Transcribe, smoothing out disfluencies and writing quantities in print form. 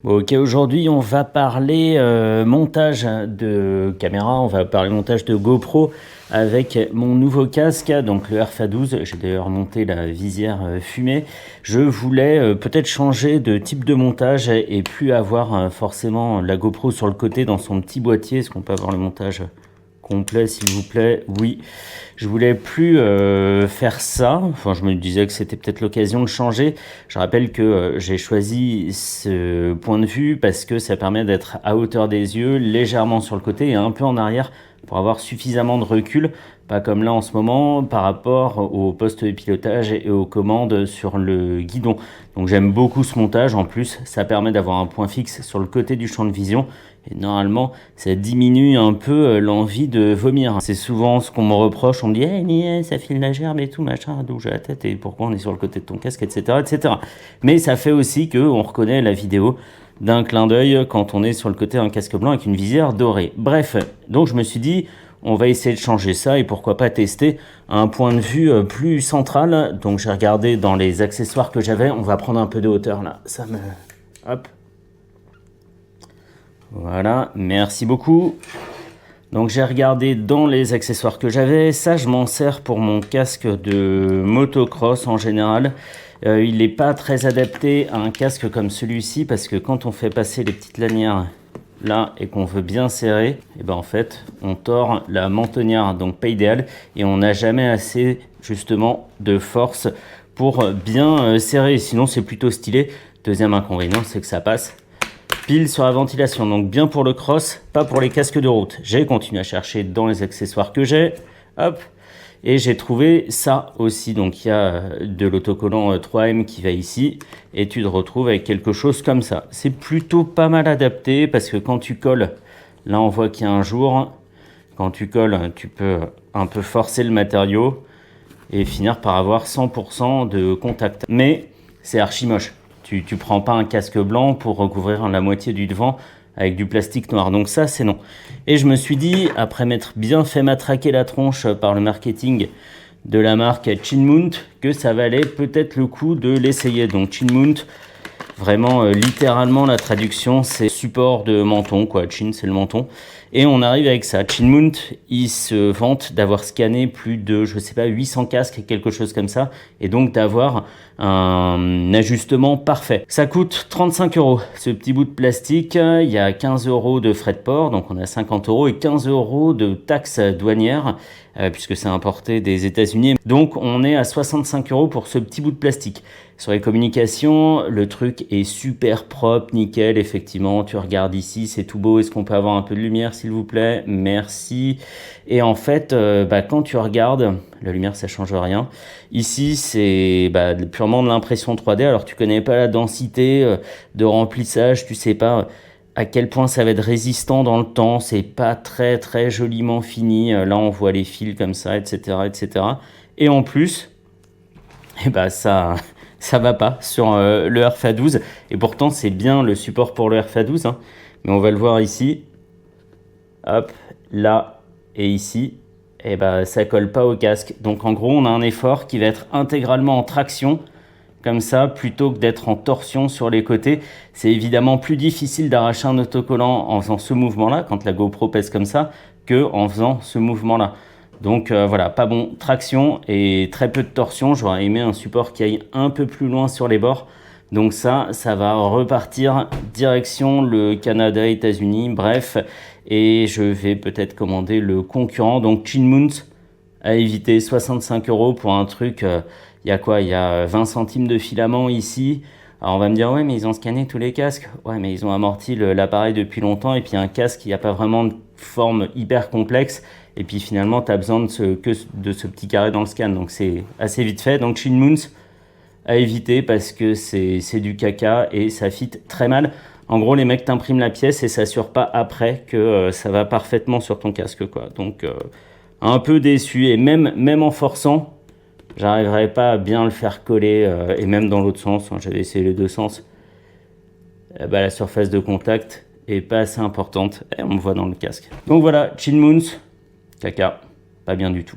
Bon, ok, aujourd'hui on va parler montage de caméra, on va parler montage de GoPro avec mon nouveau casque, donc le RFA12. J'ai d'ailleurs monté la visière fumée. Je voulais peut-être changer de type de montage et plus avoir forcément la GoPro sur le côté dans son petit boîtier. Est-ce qu'on peut avoir le montage complet s'il vous plaît? Oui, je voulais plus faire ça. Enfin, je me disais que c'était peut-être l'occasion de changer. Je rappelle que j'ai choisi ce point de vue parce que ça permet d'être à hauteur des yeux, légèrement sur le côté et un peu en arrière pour avoir suffisamment de recul, pas comme là en ce moment par rapport au poste de pilotage et aux commandes sur le guidon. Donc j'aime beaucoup ce montage. En plus, ça permet d'avoir un point fixe sur le côté du champ de vision. Et normalement, ça diminue un peu l'envie de vomir. C'est souvent ce qu'on me reproche. On me dit hey, ça file la gerbe et tout, machin, d'où j'ai la tête et pourquoi on est sur le côté de ton casque, etc. etc. Mais ça fait aussi qu'on reconnaît la vidéo d'un clin d'œil quand on est sur le côté d'un casque blanc avec une visière dorée. Bref, donc je me suis dit, on va essayer de changer ça et pourquoi pas tester un point de vue plus central. Donc j'ai regardé dans les accessoires que j'avais. On va prendre un peu de hauteur là. Ça me... Hop. Voilà, merci beaucoup. Donc j'ai regardé dans les accessoires que j'avais. Ça, je m'en sers pour mon casque de motocross en général. Il n'est pas très adapté à un casque comme celui-ci parce que quand on fait passer les petites lanières là et qu'on veut bien serrer, et ben en fait on tord la mentonnière, donc pas idéal, et on n'a jamais assez justement de force pour bien serrer. Sinon c'est plutôt stylé. Deuxième inconvénient, c'est que ça passe pile sur la ventilation, donc bien pour le cross, pas pour les casques de route. J'ai continué à chercher dans les accessoires que j'ai, hop, et j'ai trouvé ça aussi. Donc il y a de l'autocollant 3M qui va ici, et tu te retrouves avec quelque chose comme ça. C'est plutôt pas mal adapté, parce que quand tu colles, là on voit qu'il y a un jour, quand tu colles, tu peux un peu forcer le matériau, et finir par avoir 100% de contact. Mais c'est archi moche. Tu prends pas un casque blanc pour recouvrir la moitié du devant avec du plastique noir. Donc ça, c'est non. Et je me suis dit, après m'être bien fait matraquer la tronche par le marketing de la marque Chinmount, que ça valait peut-être le coup de l'essayer. Donc Chinmount, vraiment littéralement la traduction, c'est support de menton, quoi. Chin, c'est le menton. Et on arrive avec ça. Chinmount, ils se vantent d'avoir scanné plus de, je sais pas, 800 casques, quelque chose comme ça, et donc d'avoir un ajustement parfait. Ça coûte 35 €, ce petit bout de plastique. Il y a 15 € de frais de port, donc on a 50 € et 15 € de taxes douanières, puisque c'est importé des États-Unis. Donc on est à 65 € pour ce petit bout de plastique. Sur les communications, le truc est super propre, nickel, effectivement. Tu regardes ici, c'est tout beau. Est-ce qu'on peut avoir un peu de lumière, s'il vous plaît? Merci. Et en fait, quand tu regardes, la lumière, ça change rien. Ici, c'est purement de l'impression 3D. Alors, tu connais pas la densité de remplissage, tu sais pas à quel point ça va être résistant dans le temps. C'est pas très, très joliment fini. Là, on voit les fils comme ça, etc., etc. Et en plus, ça va pas sur le RFA12, et pourtant c'est bien le support pour le RFA12, hein. Mais on va le voir ici, hop, là et ici, et ça colle pas au casque. Donc en gros on a un effort qui va être intégralement en traction, comme ça, plutôt que d'être en torsion sur les côtés. C'est évidemment plus difficile d'arracher un autocollant en faisant ce mouvement-là, quand la GoPro pèse comme ça, que en faisant ce mouvement-là. Donc voilà, pas bon, traction et très peu de torsion. J'aurais aimé un support qui aille un peu plus loin sur les bords. Donc ça va repartir direction le Canada, États-Unis, bref. Et je vais peut-être commander le concurrent. Donc Chinmount à éviter, 65 € pour un truc. Il y a quoi? Il y a 20 centimes de filament ici. Alors on va me dire, ouais, mais ils ont scanné tous les casques. Ouais, mais ils ont amorti l'appareil depuis longtemps. Et puis un casque, il n'y a pas vraiment de forme hyper complexe. Et puis finalement, tu as besoin que de ce petit carré dans le scan. Donc c'est assez vite fait. Donc Chinmount à éviter parce que c'est du caca et ça fit très mal. En gros, les mecs t'impriment la pièce et s'assurent pas après que ça va parfaitement sur ton casque, quoi. Donc un peu déçu. Et même en forçant, j'arriverai pas à bien le faire coller. Et même dans l'autre sens, hein, j'avais essayé les deux sens. La surface de contact est pas assez importante. Et on me voit dans le casque. Donc voilà, Chinmount. Caca, pas bien du tout.